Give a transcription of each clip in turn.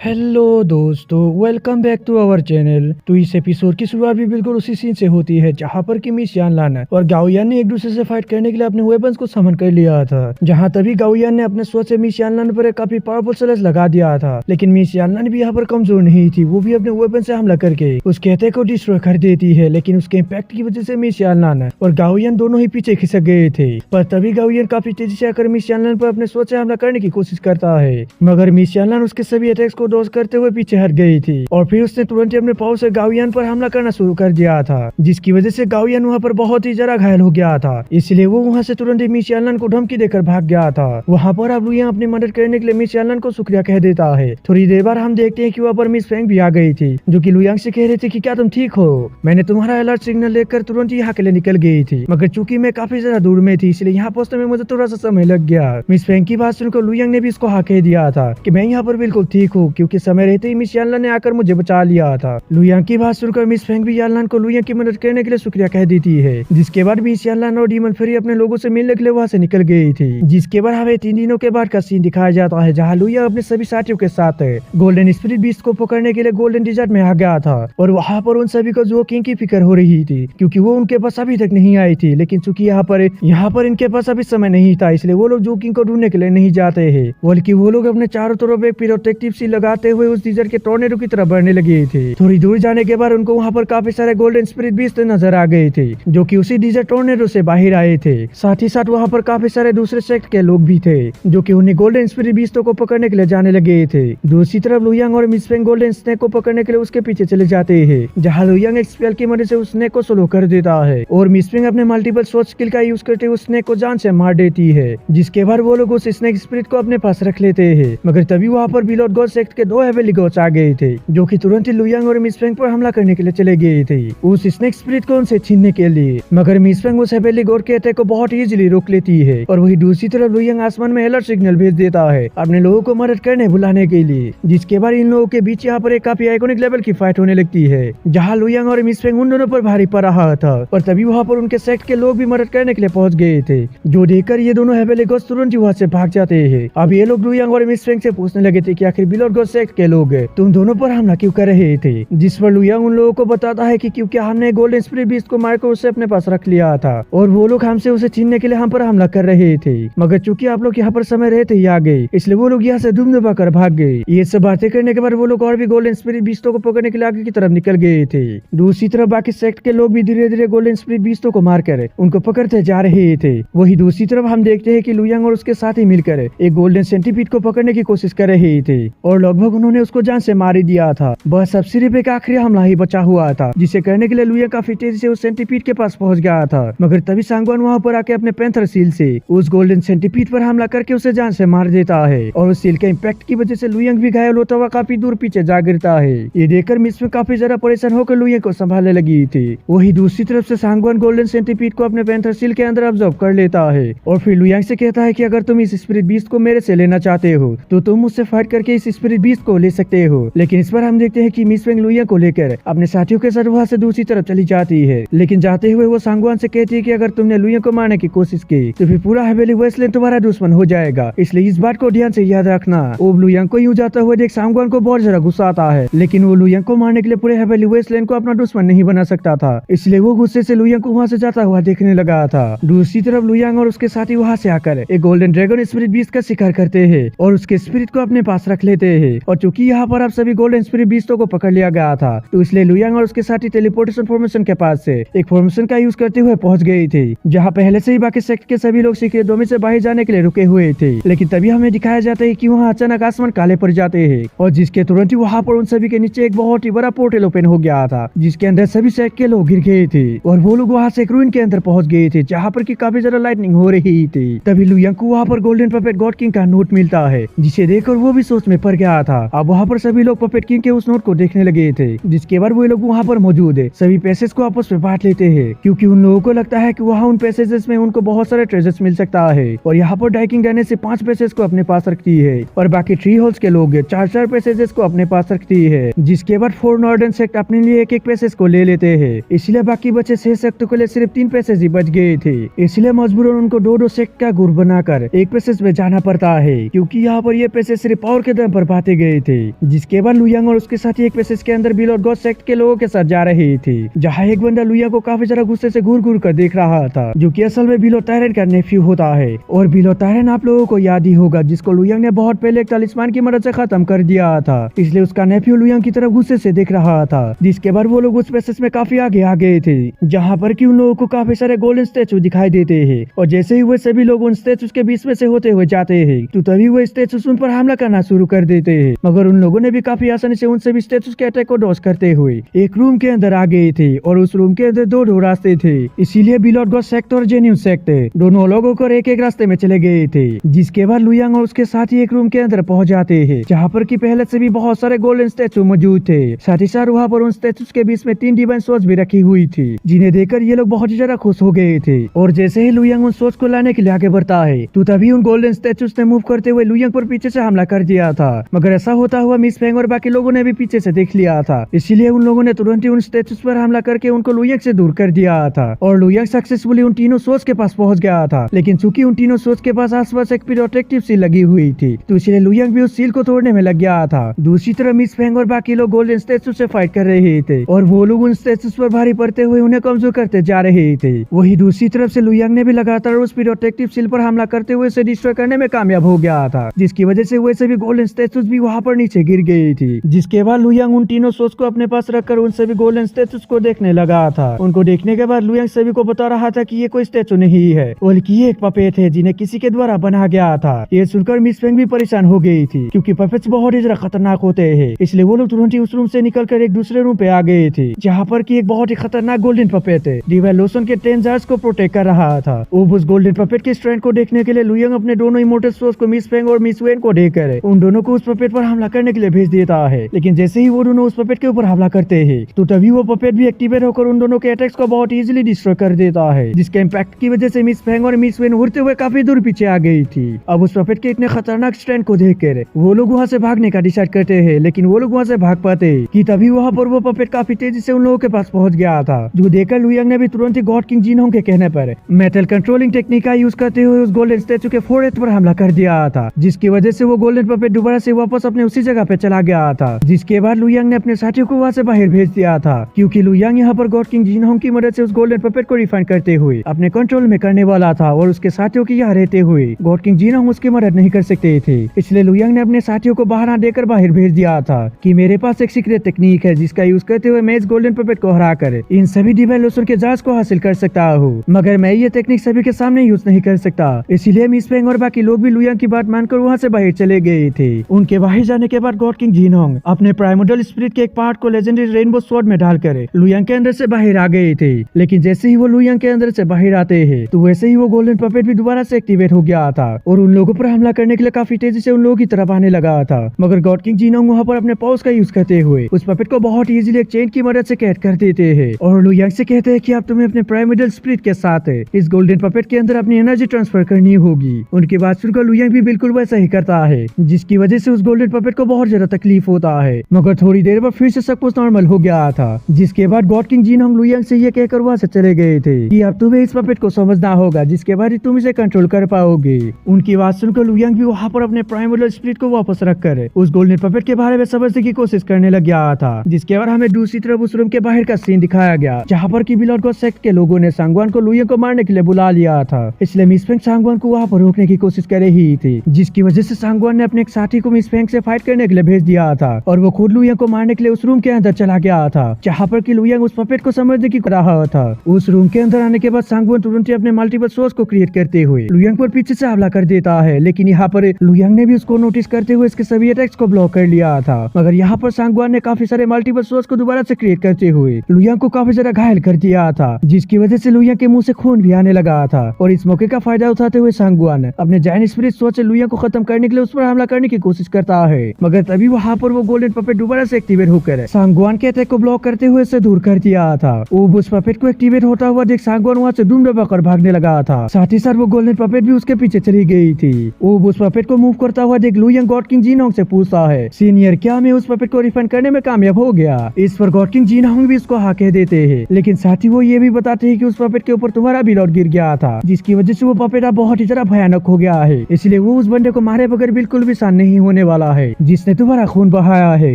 Hello दोस्तों, welcome back to our channel. तो इस एपिसोड की शुरुआत भी बिल्कुल उसी सीन से होती है जहां पर कि मिस यानलान और गाओयान ने एक दूसरे से फाइट करने के लिए अपने वेपन्स को समन कर लिया था। जहां तभी गाओयान ने अपने स्वord से मिस यानलान पर एक काफी पावरफुल स्लैश लगा दिया था, लेकिन मिस यानलान भी यहाँ पर कमजोर नहीं थी। वो भी अपने वेपन से हमला करके उसके अटैक को डिस्ट्रॉय कर देती है, लेकिन उसके इम्पैक्ट की वजह से मिस यानलान और गाओयान दोनों ही पीछे खिसक गए थे। पर तभी गाओयान काफी तेजी से आकर मिस यानलान पर अपने स्वord से हमला करने की कोशिश करता है, मगर मिस यानलान उसके सभी अटैक्स को डॉज करते हुए पीछे हट गई थी और फिर उसने तुरंत ही अपने पाव से गाओयान पर हमला करना शुरू कर दिया था, जिसकी वजह से गाओयान वहाँ पर बहुत ही ज्यादा घायल हो गया था। इसलिए वो वहाँ से तुरंत ही मिस यानलान को धमकी देकर भाग गया था। वहाँ पर अब लुयांग अपनी मदद करने के लिए मिस यानलान को शुक्रिया कह देता है। थोड़ी देर बाद हम देखते हैं कि वहाँ पर मिस फेंग भी आ गई थी, जो कि लुयांग से कह रही थी कि क्या तुम ठीक हो? मैंने तुम्हारा अलर्ट सिग्नल लेकर तुरंत ही यहाँ के लिए निकल गई थी, मगर चूंकि मैं काफी ज्यादा दूर में थी इसलिए यहाँ पहुंचने में मुझे थोड़ा सा समय लग गया। मिस फेंग की बात सुनकर लुयांग ने भी इसको हाँ कह दिया था कि मैं यहाँ पर बिल्कुल ठीक हूँ, क्योंकि समय रहते ही मिस यानलान ने आकर मुझे बचा लिया था। लुयांग की बात सुनकर मिस फेंग भी यानलान को लुयांग की मदद करने के लिए शुक्रिया कह देती है, जिसके बाद मिस यानलान और डीमन फेरी अपने लोगों से मिलने के लिए वहाँ से निकल गई थी। जिसके बाद हमें 3 दिनों के बाद का सीन दिखाया जाता है, जहाँ लुयांग अपने सभी साथियों के साथ गोल्डन स्पिरिट बीस्ट को पकड़ने के लिए गोल्डन डिजर्ट में आ गया था और वहाँ पर उन सभी को जो किंग की फिक्र हो रही थी, क्योंकि वो उनके पास अभी तक नहीं आई थी। लेकिन चूंकि यहाँ पर इनके पास अभी समय नहीं था, इसलिए वो लोग जो किंग को ढूंढने के लिए नहीं जाते हैं, बल्कि वो लोग अपने चारों तरफ एक प्रोटेक्टिव सी लगाते हुए उस डिजर्ट के टॉर्नेडो की तरफ बढ़ने लगे थे। थोड़ी दूर जाने के बाद उनको वहाँ पर काफी सारे गोल्डन स्पिरिट बीस्ट नजर आ गए थे, जो कि उसी डिजर्ट टॉर्नेडो से बाहर आए थे। साथ ही साथ वहाँ पर काफी सारे दूसरे सेक्ट के लोग भी थे, जो कि उन्हें गोल्डन स्पिरिट बीस्टों को पकड़ने के लिए जाने लगे थे। दूसरी तरफ लुयांग और मिस फेंग गोल्डन स्नेक को पकड़ने के लिए उसके पीछे चले जाते हैं, जहाँ लुयांग एक स्पेल की मदद से उस स्नेक को स्लो कर देता है और मिस फेंग अपने मल्टीपल स्वॉर्ड स्किल का यूज करते उस स्नेक को जान से मार देती है। जिसके बाद वो लोग उस स्नेक स्पिरिट को अपने पास रख लेते हैं, मगर तभी वहाँ पर बिलोड गॉड सेक्ट के 2 हेवेली गॉड्स आ गए थे, जो कि तुरंत ही लुयांग और मिस फेंग पर हमला करने के लिए चले गए थे उस स्नेक स्पिरिट को उनसे छीनने के लिए। मगर मिस फेंग उस हेवेली गॉड के अटैक को बहुत इजीली रोक लेती है और वही दूसरी तरफ लुयांग आसमान में अलर्ट सिग्नल भेज देता है अपने लोगों को मदद करने बुलाने के लिए। जिसके बाद इन लोगों के बीच यहाँ पर एक काफी आइकॉनिक लेवल की फाइट होने लगती है, जहाँ लुयांग और मिस फेंग उन दोनों पर भारी पड़ रहा था और तभी वहाँ पर उनके सेक्ट के लोग भी मदद करने के लिए पहुंच गए थे, जो देखकर ये दोनों हेवेली गॉड्स तुरंत ही वहाँ से भाग जाते हैं। अब ये लोग लुयांग और मिस फेंग से पूछने लगे थे कि आखिर बिलोड गॉड सेक्ट के लोग तुम दोनों पर हमला क्यों कर रहे थे, जिस पर लुयांग उन लोगों को बताता है कि क्योंकि हमने गोल्डन स्पिरिट बीस्ट को मारकर उसे अपने पास रख लिया था और वो लोग हमसे उसे छीनने के लिए हम पर हमला कर रहे थे, मगर चूंकि आप लोग यहाँ पर समय रहते ही आ गए इसलिए वो लोग यहाँ से धूम कर भाग गए। ये सब बातें करने के बाद वो लोग और भी गोल्डन स्पिरिट बीस्टों को पकड़ने के लिए आगे की तरफ निकल गए थे। दूसरी तरफ बाकी सेक्ट के लोग भी धीरे धीरे गोल्डन स्पिरिट बीस्टों को मारकर उनको पकड़ते जा रहे थे। वही दूसरी तरफ हम देखते हैं कि लुयांग और उसके साथ ही मिलकर एक गोल्डन सेंटीपीड को पकड़ने की कोशिश कर रहे थे और लगभग उन्होंने उसको जान से मार दिया था। बस अब सिर्फ एक आखिरी हमला ही बचा हुआ था, जिसे करने के लिए लुयांग काफी तेजी से उस सेंटीपीड के पास पहुंच गया था, मगर तभी सांगवान वहां पर आके अपने पैंथर सील से उस गोल्डन सेंटीपीड पर हमला करके उसे जान से मार देता है और उस सील के इम्पैक्ट की वजह से लुयांग भी घायल होता हुआ काफी दूर पीछे जा गिरता है। ये देखकर मिस में काफी ज्यादा परेशान होकर लुयांग को संभालने लगी थी। वही दूसरी तरफ से सांगवान गोल्डन सेंटीपीड को अपने पैंथर सील के अंदर ऑब्जर्व कर लेता है और फिर लुयांग से कहता है कि अगर तुम इस स्पिरिट बीस्ट को मेरे से लेना चाहते हो तो तुम मुझसे फाइट करके इस स्पिरिट बीस्ट को ले सकते हो। लेकिन इस बार हम देखते हैं कि मिस फेंग लुयांग को लेकर अपने साथियों के साथ वहाँ से दूसरी तरफ चली जाती है, लेकिन जाते हुए वो सांगवान से कहती है कि अगर तुमने लुयांग को मारने की कोशिश की तो फिर पूरा हेवेली वेस्टलैंड तुम्हारा दुश्मन हो जाएगा, इसलिए इस बात को ध्यान से याद रखना। वो लुयांग को यूं जाता हुआ देख सांगवान को बहुत ज्यादा गुस्सा आता है, लेकिन वो लुयांग को मारने के लिए पूरे हेवेली वेस्टलैंड को अपना दुश्मन नहीं बना सकता था, इसलिए वो गुस्से से लुयांग को वहाँ से जाता हुआ देखने लगा था। दूसरी तरफ लुयांग और उसके साथी वहाँ से आकर एक गोल्डन ड्रैगन स्पिरिट बीस्ट का शिकार करते हैं और उसके स्पिरिट को अपने पास रख लेते हैं और चूंकि यहाँ पर अब सभी गोल्डन स्पिरिट बीस्टों को पकड़ लिया गया था तो इसलिए लुयांग और उसके साथी टेलीपोर्टेशन फॉर्मेशन के पास से एक फॉर्मेशन का यूज करते हुए पहुंच गए थे, जहाँ पहले से ही बाकी सेक्ट के सभी लोग सीक्रेट डोमेन से बाहर जाने के लिए रुके हुए थे। लेकिन तभी हमें दिखाया जाता है कि वहाँ अचानक आसमान काले पड़ जाते हैं और जिसके तुरंत ही वहाँ पर उन सभी के नीचे एक बहुत ही बड़ा पोर्टल ओपन हो गया था, जिसके अंदर सभी सेक्ट के लोग गिर गए थे और वो लोग वहाँ से एक रूइन के अंदर पहुंच गए थे, जहाँ पर की काफी ज्यादा लाइटनिंग हो रही थी। तभी लुयांग को वहाँ पर गोल्डन पपेट गॉड किंग का नोट मिलता है, जिसे देखकर वो भी सोच में पड़ गया था। अब वहाँ पर सभी लोग पपेट किंग के उस नोट को देखने लगे थे, जिसके बाद वो लोग वहाँ पर मौजूद है सभी पैसेज को आपस में बांट लेते हैं, क्योंकि उन लोगों को लगता है कि वहाँ उन पैसेजेस में उनको बहुत सारे ट्रेजर्स मिल सकता है। और यहाँ पर डाइकिंग रहने से 5 पैसेज को अपने पास रखती है और बाकी 3 होल्स के लोग 4 पैसेजेस को अपने पास रखती है, जिसके बाद 4 नॉर्दर्न सेक्ट अपने लिए एक पैसेज को ले लेते हैं। इसलिए बाकी बचे 6 सेक्टों के लिए सिर्फ 3 पैसेज ही बच गए थे, इसलिए मजबूरन उनको 2-2 सेक्ट का ग्रुप बनाकर एक पैसेज में जाना पड़ता है, क्योंकि यहाँ पर ये पैसेज सिर्फ पावर के दम पर बातें जाते गए थे। जिसके बाद लुयांग और उसके साथी एक पैसेज के अंदर बिल और गॉड सेक्ट के लोगों के साथ जा रहे थे, जहाँ एक बंदा लुयांग को काफी ज्यादा गुस्से से घूर घूर कर देख रहा था, जो कि असल में बिल और टायरन का नेफ्यू होता है। और बिल और टायरन आप लोगों को याद ही होगा, जिसको लुयांग ने बहुत पहले एक तालिस्मान की मदद से खत्म कर दिया था, इसलिए उसका नेफ्यू लुयांग की तरफ गुस्से से देख रहा था। जिसके बाद वो लोग उस पैसेज में काफी आगे आ गए थे, जहाँ पर कि उन लोगों को काफी सारे गोल्डन स्टैचू दिखाई देते हैं। और जैसे ही वो सभी लोग उन स्टैचूज के बीच में से होते हुए जाते हैं, तो तभी वो स्टैचूज उन पर हमला करना शुरू कर देते हैं। मगर उन लोगों ने भी काफी आसानी से उन सभी स्टैचूज के अटैक को डॉज करते हुए एक रूम के अंदर आ गए थे। और उस रूम के अंदर दो रास्ते थे, इसीलिए बिल और गॉड सेक्ट और जेन्यून सेक्ट दोनों लोगों को एक एक रास्ते में चले गए थे। जिसके बाद लुयांग और उसके साथी एक रूम के अंदर पहुंच जाते हैं, जहाँ पर की पहले से भी बहुत सारे गोल्डन स्टैचू मौजूद थे। साथ ही साथ वहाँ पर उन स्टैचूज के बीच में 3 डिवाइन सोच भी रखी हुई थी, जिन्हें देखकर ये लोग बहुत ही ज्यादा खुश हो गए थे। और जैसे ही लुयांग उन सोच को लाने के लिए आगे बढ़ता है, तो तभी उन गोल्डन स्टैचूज ने मूव करते हुए लुयांग पर पीछे से हमला कर दिया था। मगर ऐसा होता हुआ मिस फेंग और बाकी लोगों ने भी पीछे से देख लिया था, इसीलिए उन लोगों ने तुरंत ही उन स्टैचूज पर हमला करके उनको लुयांग से दूर कर दिया था। और लुयांग सक्सेसफुली उन तीनों सोच के पास पहुंच गया था। लेकिन चूंकि उन तीनों सोच के पास आसपास एक प्रोटेक्टिव सील लगी हुई थी, तो इसलिए लुयांग भी उस सील को तोड़ने में लग गया था। दूसरी तरफ मिस फेंग और बाकी लोग गोल्डन स्टैचू से फाइट कर रहे थे, और वो लोग उन स्टैचूज पर भारी पड़ते हुए उन्हें कमजोर करते जा रहे थे। वही दूसरी तरफ से लुयांग ने भी लगातार उस प्रोटेक्टिव सील पर हमला करते हुए उसे डिस्ट्रॉय करने में कामयाब हो गया था, जिसकी वजह से वैसे भी गोल्डन स्टैचूज भी वहाँ पर नीचे गिर गई थी। जिसके बाद लुयांग उन तीनों सोच को अपने पास रखकर उन सभी गोल्डन स्टैचूज को देखने लगा था। उनको देखने के बाद लुयांग सभी को बता रहा था कि ये कोई स्टैचू नहीं है, बल्कि ये एक पपेट है जिन्हें किसी के द्वारा बनाया गया था। ये सुनकर मिस फेंग भी परेशान हो गई थी, क्योंकि पपेट्स बहुत ही ज्यादा खतरनाक होते हैं। इसलिए वो लोग तुरंत ही उस रूम से निकलकर एक दूसरे रूम पे आ गए थे, जहाँ पर की एक बहुत ही खतरनाक गोल्डन पपेट डिवाइन लोशन के 10 जार्स को प्रोटेक्ट कर रहा था। उस गोल्डन पपेट के स्ट्रेंथ को देखने के लिए लुयांग अपने दोनों इमोर्टल सोर्स को मिस फेंग और मिस वेन को देकर उन दोनों को उस पपेट पर हमला करने के लिए भेज देता है। लेकिन जैसे ही वो दोनों उस पपेट के ऊपर हमला करते हैं, तो तभी वो पपेट भी एक्टिवेट होकर उन दोनों के अटैक्स को बहुत इजीली डिस्ट्रॉय कर देता है, जिसके इम्पैक्ट की वजह से मिस फेंग और मिस वेन उड़ते हुए काफी दूर पीछे आ गई थी। अब उस पपेट के इतने खतरनाक स्ट्रेंथ को देखकर वो लोग वहाँ से भागने का डिसाइड करते हैं, लेकिन वो लोग वहाँ से भाग पाते कि तभी वहाँ पर वो पपेट काफी तेजी से उन लोगों के पास पहुँच गया था, जो देखकर लुयांग ने भी तुरंत ही गॉड किंग जिनहोंग के कहने पर मेटल कंट्रोलिंग टेक्निक का यूज करते हुए उस गोल्डन स्टैचू के फोरहेड पर हमला कर दिया था, जिसकी वजह से वो गोल्डन पपेट दोबारा से वापस अपने उसी जगह पे चला गया था। जिसके बाद लुयांग ने अपने साथियों को वहाँ से बाहर भेज दिया था, क्योंकि लुयांग यहाँ पर गॉड किंग जिनहोंग की मदद से उस गोल्डन पपेट को रिफाइन करते हुए अपने कंट्रोल में करने वाला था, और उसके साथियों की यहाँ रहते हुए गॉड किंग जिनहोंग उसकी मदद नहीं कर सकते थे। इसलिए लुयांग ने अपने साथियों को बहाना देकर बाहर भेज दिया था कि मेरे पास एक सीक्रेट टेक्निक है, जिसका यूज करते हुए मैं इस गोल्डन पपेट को हरा कर इन सभी डिवाइन लोशन के जार्स को हासिल कर सकता हूँ। मगर मैं ये टेक्निक सभी के सामने यूज नहीं कर सकता, इसीलिए मिस फेंग और बाकी लोग भी लुयांग की बात मानकर वहाँ से बाहर चले गए थे। उनके बाहर जाने के बाद गॉड किंग जिनहोंग अपने प्राइमोर्डियल स्पिरिट के एक पार्ट को लेजेंडरी रेनबो स्वॉर्ड में डालकर लुयांग के अंदर से बाहर आ गए थे। लेकिन जैसे ही वो लुयांग के अंदर से बाहर आते हैं, तो वैसे ही वो गोल्डन पपेट भी दोबारा से एक्टिवेट हो गया था, और उन लोगों पर हमला करने के लिए काफी तेजी से उन लोगों की तरफ आने लगा था। मगर गॉड किंग जिनहोंग वहाँ पर अपने पाउस का यूज करते हुए उस पपेट को बहुत इजीली एक चेन की मदद से कैद कर देते हैं, और लुयांग से कहते हैं कि अब तुम्हें अपने प्राइमोर्डियल स्पिरिट के साथ इस गोल्डन पपेट के अंदर अपनी एनर्जी ट्रांसफर करनी होगी। उनकी बात सुनकर लुयांग भी बिल्कुल वैसा ही करता है, जिसकी वजह से उस गोल्डन पपेट को बहुत ज्यादा तकलीफ होता है। मगर थोड़ी देर बाद फिर से सब कुछ नॉर्मल हो गया था। जिसके बाद गॉड किंग जिनहोंग लुयांग से ये कहकर वहाँ से चले गए थे कि अब तुम्हें इस पपेट को समझना होगा, जिसके बाद तुम इसे कंट्रोल कर पाओगे। उनकी बात सुनकर लुयांग भी वहाँ पर अपने प्राइमोर्डियल स्पिरिट को वापस रखकर उस गोल्डन पपेट के बारे में समझने की कोशिश करने लग गया था। जिसके बाद हमें दूसरी तरफ उस रूम के बाहर का सीन दिखाया गया, जहाँ पर की बिल और गॉड सेक्ट के लोगों ने सांगवान को लुयांग को मारने के लिए बुला लिया था। इसलिए मिस फेंग सांगवान को वहाँ पर रोकने की कोशिश कर रही थी, जिसकी वजह से सांगवान ने अपने एक साथी को मिस फेंग से फाइट करने के लिए भेज दिया था, और वो खुद लुयांग को मारने के लिए उस रूम के अंदर चला गया था, जहाँ पर की लुयांग उस पपेट को समझने की कर रहा था। उस रूम के अंदर आने के बाद सांगवान तुरंत ही अपने मल्टीपल सोर्स को क्रिएट करते हुए लुयांग पर पीछे से हमला कर देता है, लेकिन यहाँ पर लुयांग ने भी उसको नोटिस करते हुए इसके सभी अटैक्स को ब्लॉक कर लिया था। मगर यहाँ पर सांगवान ने काफी सारे मल्टीपल सोर्स को दोबारा से क्रिएट करते हुए लुयांग को काफी ज्यादा घायल कर दिया था, जिसकी वजह से लुयांग के मुंह से खून भी आने लगा था। और इस मौके का फायदा उठाते हुए सांगवान अपने जायंट स्पिरिट सोच से लुयांग को खत्म करने के लिए उस पर हमला करने की कोशिश करता है। मगर तभी वहाँ पर वो गोल्डन पपेट दोबारा से एक्टिवेट होकर सांगवान के अटैक को ब्लॉक करते हुए उसे दूर कर दिया था। उस पपेट को एक्टिवेट होता हुआ देख सांगवान वहाँ से दुम दबाकर भागने लगा था। साथ ही साथ वो गोल्डन पपेट भी उसके पीछे चली गई थी। उस पपेट को मूव करता हुआ देख लुयांग गॉड किंग जिनहोंग से पूछता है, सीनियर क्या मैं उस पपेट को रिफाइन करने में कामयाब हो गया? इस पर गॉड किंग जिनहोंग भी उसको हाँ कह देते हैं, लेकिन साथ ही वो ये भी बताते हैं कि उस पपेट के ऊपर तुम्हारा भी लॉट गिर गया था, जिसकी वजह से वो पपेट अब बहुत ही ज्यादा भयानक हो गया है। इसलिए वो उस बंदे को मारे बगैर बिल्कुल भी शांत नहीं होने वाला वाला है जिसने तुम्हारा खून बहाया है।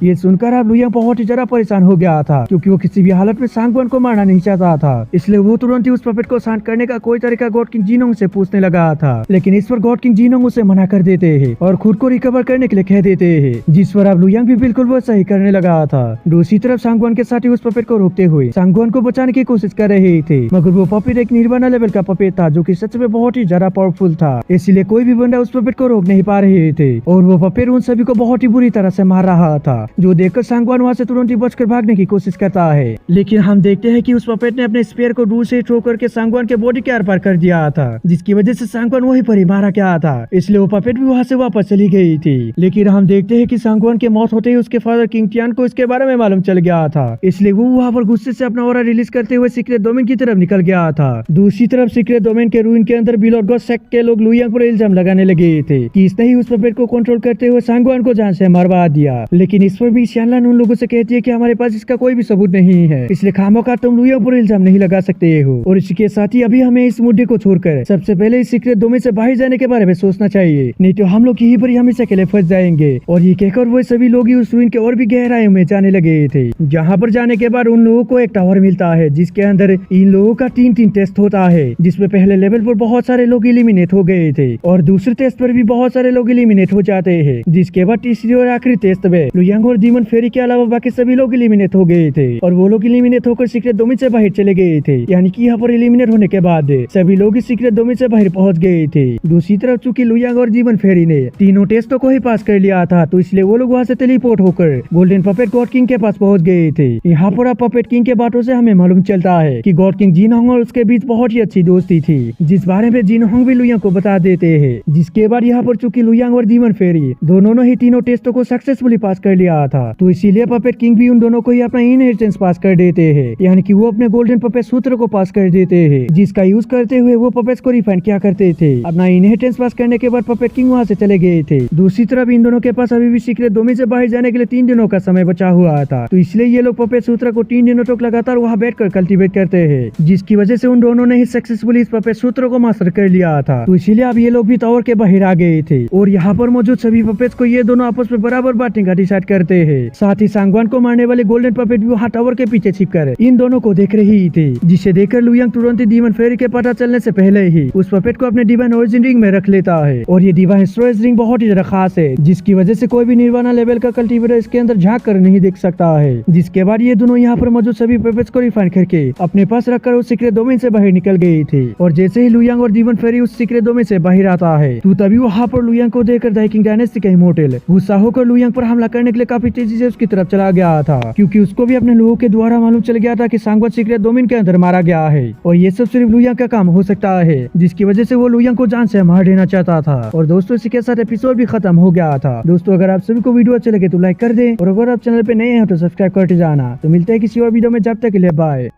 ये सुनकर अब लुयांग बहुत ही ज्यादा परेशान हो गया था क्योंकि वो किसी भी हालत में सांगवान को मारना नहीं चाहता था। इसलिए वो तुरंत ही उस पपेट को शांत करने का कोई तरीका गॉड किंग जिनोंग से पूछने लगा था, लेकिन इस पर गॉड किंग जिनोंग उसे मना कर देते हैं और खुद को रिकवर करने के लिए कह देते हैं, जिस पर अब लुयांग भी बिल्कुल वो सही करने लगा था। दूसरी तरफ सांगवान के साथी उस पपेट को रोकते हुए सांगवान को बचाने की कोशिश कर रहे थे, मगर वो पपेट एक निर्वाणा लेवल का पपेट था जो कि सच में बहुत ही ज्यादा पावरफुल था। इसलिए कोई भी बंदा उस पपेट को रोक नहीं पा रहे थे और वो पपेट उन सभी को बहुत ही बुरी तरह से मार रहा था, जो देखकर सांगवान वहाँ से तुरंत ही बचकर भागने की कोशिश करता है। लेकिन हम देखते हैं कि उस पपेट ने अपने स्पेयर को दूर से थ्रो करके सांगवान के बॉडी के आर पार कर दिया था, जिसकी वजह से सांगवान वहीं पर ही मारा गया था। इसलिए वो पपेट भी वहाँ से वापस चली गई थी। लेकिन हम देखते हैं कि सांगवान के मौत होते ही उसके फादर किंग टियान को इसके बारे में मालूम चल गया था, इसलिए वो वहाँ पर गुस्से से अपना ऑरा रिलीज करते हुए सीक्रेट डोमेन की तरफ निकल गया था। दूसरी तरफ सीक्रेट डोमेन के रूइन के अंदर बिल और गॉड सेक्ट के लोग लुयांग पर इल्जाम लगाने लगे थे कि इसने ही उस पपेट को कंट्रोल करते हुए सांगवान को जान से मरवा दिया। लेकिन इस पर भी शियानलान उन लोगों से कहती है कि हमारे पास इसका कोई भी सबूत नहीं है, इसलिए खामोखा तुम लुयांग पर इल्जाम नहीं लगा सकते हो। और इसके साथ ही अभी हमें इस मुद्दे को छोड़कर सबसे पहले इस सीक्रेट डोमेन से बाहर जाने के बारे में सोचना चाहिए, नहीं तो हम लोग यहीं पर हमेशा के लिए फंस जाएंगे। और ये कहकर वो सभी लोग उस रूइन के और भी गहराई में जाने लगे थे। जहाँ पर जाने के बाद उन लोगों को एक टावर मिलता है जिसके अंदर इन लोगों का 3-3 टेस्ट होता है, जिसमें पहले लेवल पर बहुत सारे लोग एलिमिनेट हो गए थे और दूसरे टेस्ट पर भी बहुत सारे लोग एलिमिनेट हो जाते हैं, जिसके बाद तीसरी और आखिरी टेस्ट में लुयांग और डीमन फेरी के अलावा बाकी सभी लोग एलिमिनेट हो गए थे और वो लोग एलिमिनेट होकर सीक्रेट डोमेन से बाहर चले गए थे। यानी कि यहाँ पर एलिमिनेट होने के बाद सभी लोग इस सीक्रेट डोमेन से बाहर पहुंच गए थे। दूसरी तरफ चूंकि लुयांग और डीमन फेरी ने तीनों टेस्टों को ही पास कर लिया था, तो इसलिए वो लोग वहाँ से टेलीपोर्ट होकर गोल्डन पपेट गॉड किंग के पास पहुंच गए थे। यहाँ पर अब पपेट किंग के बातों से हमें मालूम चलता है कि गॉड किंग जिनहोंग और उसके बीच बहुत ही अच्छी दोस्ती थी, जिस बारे में जिनहोंग भी लुयांग को बता देते हैं। जिसके बाद यहाँ पर चूंकि लुयांग और डीमन फेरी दोनों ने ही तीनों टेस्टों को सक्सेसफुली पास कर लिया था, तो इसीलिए पपेट किंग भी उन दोनों को ही अपना इनहेरिटेंस पास कर देते हैं, यानी कि वो अपने गोल्डन पपेट सूत्र को पास कर देते हैं, जिसका यूज करते हुए वो पपेट्स को रिफाइन किया करते थे। अपना इनहेरिटेंस पास करने के बाद पपेट किंग वहाँ से चले गए थे। दूसरी तरफ इन दोनों के पास अभी भी सीक्रेट डोमेन से बाहर जाने के लिए 3 दिनों का समय बचा हुआ था, तो इसलिए ये लोग पपेट सूत्र को 3 दिनों तक लगातार वहाँ बैठकर कल्टीवेट करते हैं, जिसकी वजह से उन दोनों ने ही सक्सेसफुली इस पपेट सूत्र को मास्टर कर लिया था। तो इसीलिए अब ये लोग भी टावर के बाहर आ गए थे और यहाँ पर मौजूद सभी पपेट्स को ये दोनों आपस में बराबर बांटने का डिसाइड करते हैं। साथ ही सांगवान को मारने वाले गोल्डन पपेट भी वहाँ टावर के पीछे छिपकर इन दोनों को देख रही थी, जिसे देखकर लुयांग तुरंत ही डीमन फेरी के पता चलने से पहले ही उस पपेट को अपने डिवाइन ओरिजिन रिंग में रख लेता है। और ये डिवाइन स्टोरेज रिंग बहुत ही ज्यादा खास है, जिसकी वजह से कोई भी निर्वाणा लेवल का कल्टीवेटर इसके अंदर झांक कर नहीं देख सकता है। जिसके बाद ये दोनों यहाँ पर मौजूद सभी पपेट्स को रिफाइन करके अपने पास रखकर उस सीक्रेट डोमेन से बाहर निकल गए थे। और जैसे ही लुयांग और डीमन फेरी उस सीक्रेट डोमेन से बाहर आता है, तो तभी वहाँ पर लुयांग को देखकर दाइकिंग डायनेस्टी का इमोर्टल गुस्सा होकर लुयांग पर हमला करने के लिए काफी तेजी से उसकी तरफ चला गया था, क्योंकि उसको भी अपने लोगों के द्वारा मालूम चल गया था कि सांगवान सीक्रेट डोमेन के अंदर मारा गया है और ये सब सिर्फ लुयांग का काम हो सकता है, जिसकी वजह से वो लुयांग को जान से मार देना चाहता था। और दोस्तों इसी के साथ एपिसोड भी खत्म हो गया था। दोस्तों अगर आप सभी को वीडियो अच्छे लगे तो लाइक कर दें और अगर आप चैनल पे नए हैं तो सब्सक्राइब करते जाना। तो मिलते हैं किसी और वीडियो में, जब तक के लिए बाय।